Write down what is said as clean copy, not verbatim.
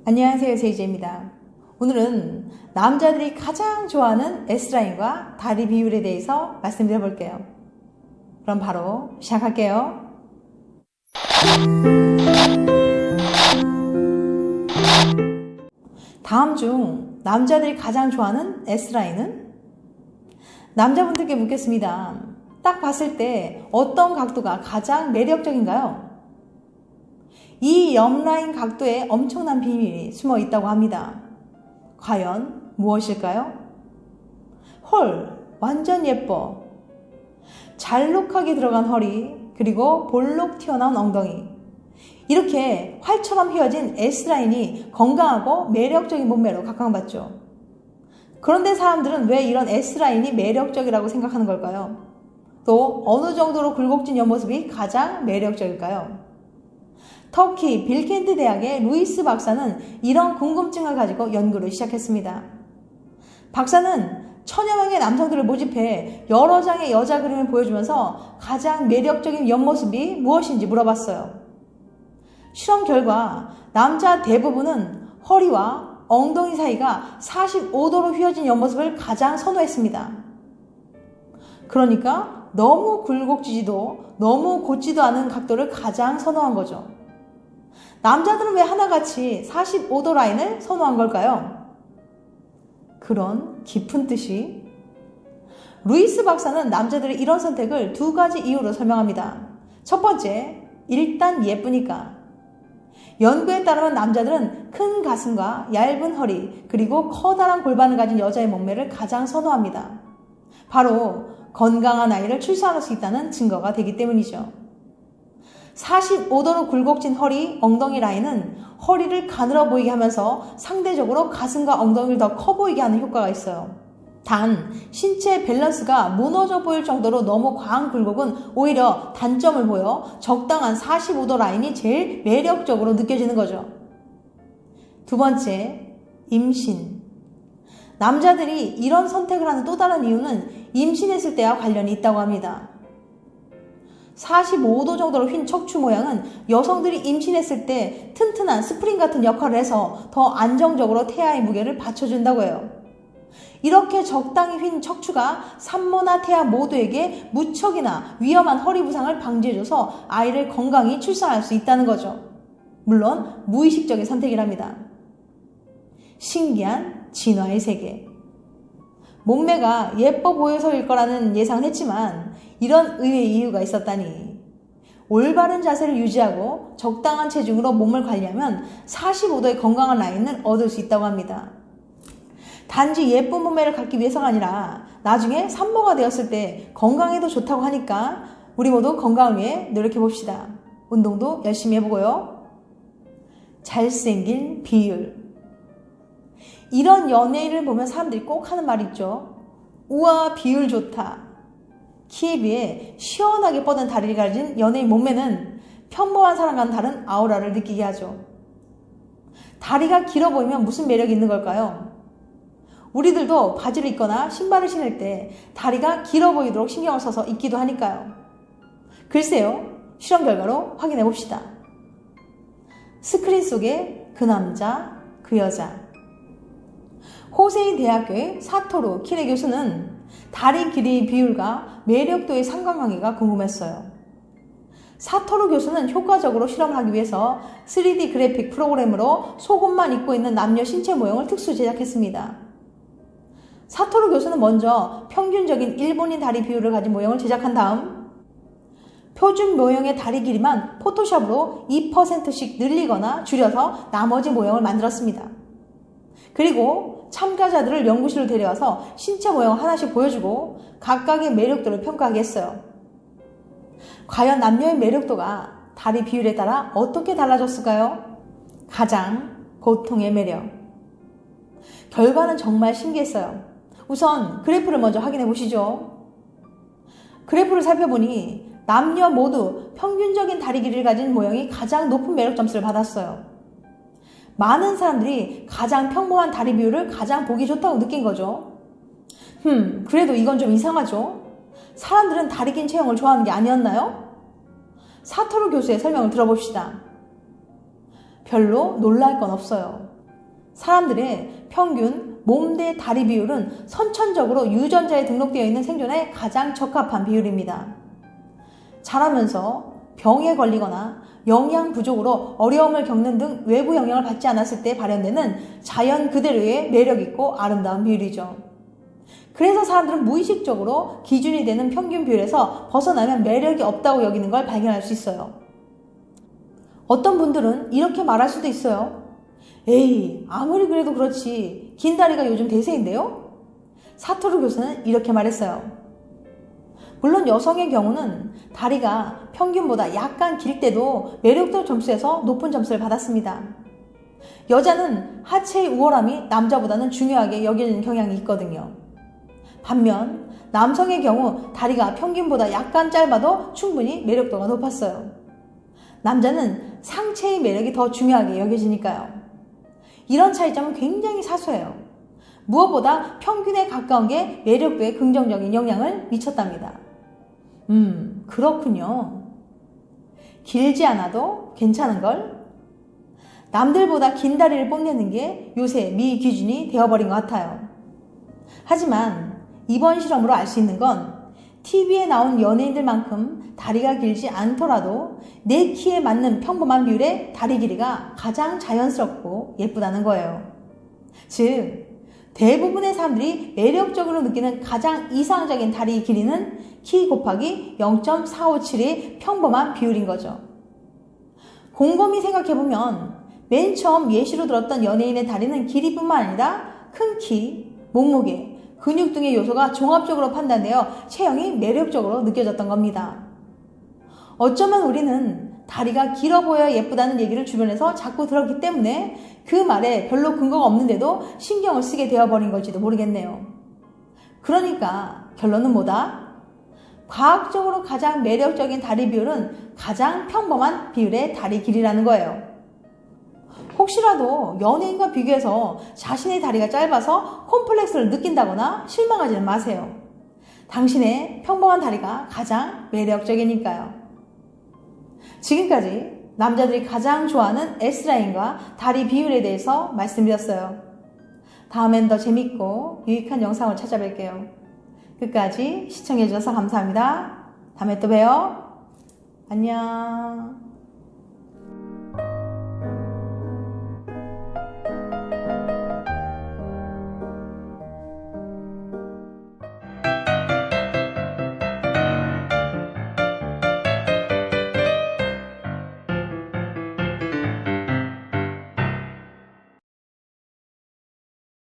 안녕하세요, 제이제입니다. 오늘은 남자들이 가장 좋아하는 S라인과 다리 비율에 대해서 말씀드려 볼게요. 그럼 바로 시작할게요. 다음 중 남자들이 가장 좋아하는 S라인은? 남자분들께 묻겠습니다. 딱 봤을 때 어떤 각도가 가장 매력적인가요? 이 옆라인 각도에 엄청난 비밀이 숨어 있다고 합니다. 과연 무엇일까요? 헐, 완전 예뻐. 잘록하게 들어간 허리, 그리고 볼록 튀어나온 엉덩이. 이렇게 활처럼 휘어진 S라인이 건강하고 매력적인 몸매로 각광받죠. 그런데 사람들은 왜 이런 S라인이 매력적이라고 생각하는 걸까요? 또 어느 정도로 굴곡진 옆모습이 가장 매력적일까요? 터키 빌켄트 대학의 루이스 박사는 이런 궁금증을 가지고 연구를 시작했습니다. 박사는 천여 명의 남성들을 모집해 여러 장의 여자 그림을 보여주면서 가장 매력적인 옆모습이 무엇인지 물어봤어요. 실험 결과 남자 대부분은 허리와 엉덩이 사이가 45도로 휘어진 옆모습을 가장 선호했습니다. 그러니까 너무 굴곡지지도 너무 곧지도 않은 각도를 가장 선호한 거죠. 남자들은 왜 하나같이 45도 라인을 선호한 걸까요? 그런 깊은 뜻이? 루이스 박사는 남자들의 이런 선택을 두 가지 이유로 설명합니다. 첫 번째, 일단 예쁘니까. 연구에 따르면 남자들은 큰 가슴과 얇은 허리, 그리고 커다란 골반을 가진 여자의 몸매를 가장 선호합니다. 바로 건강한 아이를 출산할 수 있다는 증거가 되기 때문이죠. 45도로 굴곡진 허리, 엉덩이 라인은 허리를 가늘어 보이게 하면서 상대적으로 가슴과 엉덩이를 더 커 보이게 하는 효과가 있어요. 단, 신체 밸런스가 무너져 보일 정도로 너무 과한 굴곡은 오히려 단점을 보여 적당한 45도 라인이 제일 매력적으로 느껴지는 거죠. 두 번째, 임신. 남자들이 이런 선택을 하는 또 다른 이유는 임신했을 때와 관련이 있다고 합니다. 45도 정도로 휜 척추 모양은 여성들이 임신했을 때 튼튼한 스프링 같은 역할을 해서 더 안정적으로 태아의 무게를 받쳐준다고 해요. 이렇게 적당히 휜 척추가 산모나 태아 모두에게 무척이나 위험한 허리 부상을 방지해줘서 아이를 건강히 출산할 수 있다는 거죠. 물론 무의식적인 선택이랍니다. 신기한 진화의 세계. 몸매가 예뻐 보여서일 거라는 예상은 했지만 이런 의외의 이유가 있었다니. 올바른 자세를 유지하고 적당한 체중으로 몸을 관리하면 45도의 건강한 라인을 얻을 수 있다고 합니다. 단지 예쁜 몸매를 갖기 위해서가 아니라 나중에 산모가 되었을 때 건강에도 좋다고 하니까 우리 모두 건강을 위해 노력해 봅시다. 운동도 열심히 해보고요. 잘생긴 비율. 이런 연예인을 보면 사람들이 꼭 하는 말이 있죠. 우와, 비율 좋다. 키에 비해 시원하게 뻗은 다리를 가진 연예인 몸매는 평범한 사람과는 다른 아우라를 느끼게 하죠. 다리가 길어 보이면 무슨 매력이 있는 걸까요? 우리들도 바지를 입거나 신발을 신을 때 다리가 길어 보이도록 신경을 써서 입기도 하니까요. 글쎄요, 실험 결과로 확인해 봅시다. 스크린 속에 그 남자, 그 여자. 호세이 대학교의 사토루 키레 교수는 다리 길이 비율과 매력도의 상관관계가 궁금했어요. 사토루 교수는 효과적으로 실험을 하기 위해서 3D 그래픽 프로그램으로 속옷만 입고 있는 남녀 신체 모형을 특수 제작했습니다. 사토루 교수는 먼저 평균적인 일본인 다리 비율을 가진 모형을 제작한 다음 표준 모형의 다리 길이만 포토샵으로 2%씩 늘리거나 줄여서 나머지 모형을 만들었습니다. 그리고 참가자들을 연구실로 데려와서 신체 모형을 하나씩 보여주고 각각의 매력도를 평가하게 했어요. 과연 남녀의 매력도가 다리 비율에 따라 어떻게 달라졌을까요? 가장 보통의 매력. 결과는 정말 신기했어요. 우선 그래프를 먼저 확인해 보시죠. 그래프를 살펴보니 남녀 모두 평균적인 다리 길이를 가진 모형이 가장 높은 매력 점수를 받았어요. 많은 사람들이 가장 평범한 다리 비율을 가장 보기 좋다고 느낀 거죠. 그래도 이건 좀 이상하죠? 사람들은 다리 긴 체형을 좋아하는 게 아니었나요? 사토루 교수의 설명을 들어봅시다. 별로 놀랄 건 없어요. 사람들의 평균 몸 대 다리 비율은 선천적으로 유전자에 등록되어 있는 생존에 가장 적합한 비율입니다. 자라면서 병에 걸리거나 영양 부족으로 어려움을 겪는 등 외부 영향을 받지 않았을 때 발현되는 자연 그대로의 매력있고 아름다운 비율이죠. 그래서 사람들은 무의식적으로 기준이 되는 평균 비율에서 벗어나면 매력이 없다고 여기는 걸 발견할 수 있어요. 어떤 분들은 이렇게 말할 수도 있어요. 에이, 아무리 그래도 그렇지 긴 다리가 요즘 대세인데요? 사토루 교수는 이렇게 말했어요. 물론 여성의 경우는 다리가 평균보다 약간 길 때도 매력도 점수에서 높은 점수를 받았습니다. 여자는 하체의 우월함이 남자보다는 중요하게 여기는 경향이 있거든요. 반면 남성의 경우 다리가 평균보다 약간 짧아도 충분히 매력도가 높았어요. 남자는 상체의 매력이 더 중요하게 여겨지니까요. 이런 차이점은 굉장히 사소해요. 무엇보다 평균에 가까운 게 매력도에 긍정적인 영향을 미쳤답니다. 그렇군요. 길지 않아도 괜찮은 걸? 남들보다 긴 다리를 뽐내는 게 요새 미 기준이 되어버린 것 같아요. 하지만 이번 실험으로 알 수 있는 건 TV에 나온 연예인들만큼 다리가 길지 않더라도 내 키에 맞는 평범한 비율의 다리 길이가 가장 자연스럽고 예쁘다는 거예요. 즉, 대부분의 사람들이 매력적으로 느끼는 가장 이상적인 다리 길이는 키 곱하기 0.457의 평범한 비율인 거죠. 곰곰이 생각해보면 맨 처음 예시로 들었던 연예인의 다리는 길이뿐만 아니라 큰 키, 몸무게, 근육 등의 요소가 종합적으로 판단되어 체형이 매력적으로 느껴졌던 겁니다. 어쩌면 우리는 다리가 길어 보여야 예쁘다는 얘기를 주변에서 자꾸 들었기 때문에 그 말에 별로 근거가 없는데도 신경을 쓰게 되어버린 걸지도 모르겠네요. 그러니까 결론은 뭐다? 과학적으로 가장 매력적인 다리 비율은 가장 평범한 비율의 다리 길이라는 거예요. 혹시라도 연예인과 비교해서 자신의 다리가 짧아서 콤플렉스를 느낀다거나 실망하지는 마세요. 당신의 평범한 다리가 가장 매력적이니까요. 지금까지 남자들이 가장 좋아하는 S라인과 다리 비율에 대해서 말씀드렸어요. 다음엔 더 재밌고 유익한 영상을 찾아뵐게요. 끝까지 시청해주셔서 감사합니다. 다음에 또 봬요. 안녕.